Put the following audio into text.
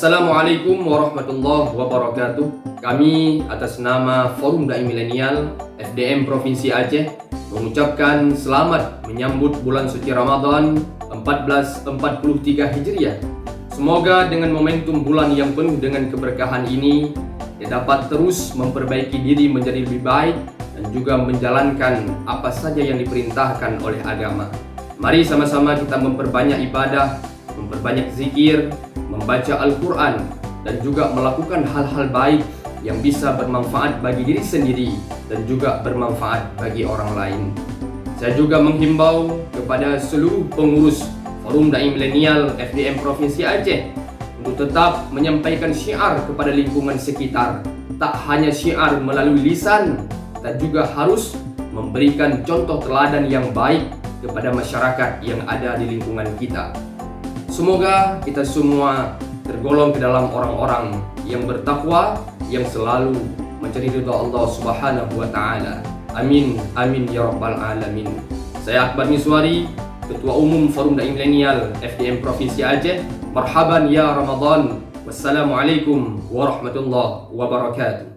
Assalamualaikum warahmatullahi wabarakatuh. Kami atas nama Forum Dai Milenial FDM Provinsi Aceh mengucapkan selamat menyambut bulan suci Ramadan 1443 Hijriah. Semoga dengan momentum bulan yang penuh dengan keberkahan ini kita dapat terus memperbaiki diri menjadi lebih baik dan juga menjalankan apa saja yang diperintahkan oleh agama. Mari sama-sama kita memperbanyak ibadah, memperbanyak zikir, membaca Al-Quran, dan juga melakukan hal-hal baik yang bisa bermanfaat bagi diri sendiri dan juga bermanfaat bagi orang lain. Saya juga menghimbau kepada seluruh pengurus Forum Dai Milenial FDM Provinsi Aceh untuk tetap menyampaikan syiar kepada lingkungan sekitar. Tak hanya syiar melalui lisan, kita juga harus memberikan contoh teladan yang baik kepada masyarakat yang ada di lingkungan kita. Semoga kita semua tergolong ke dalam orang-orang yang bertakwa, yang selalu mencari ridha Allah Subhanahu wa taala. Amin, amin ya rabbal alamin. Saya Akbar Miswari, Ketua Umum Forum Dai Milenial FDM Provinsi Aceh. Marhaban ya Ramadan. Wassalamualaikum warahmatullahi wabarakatuh.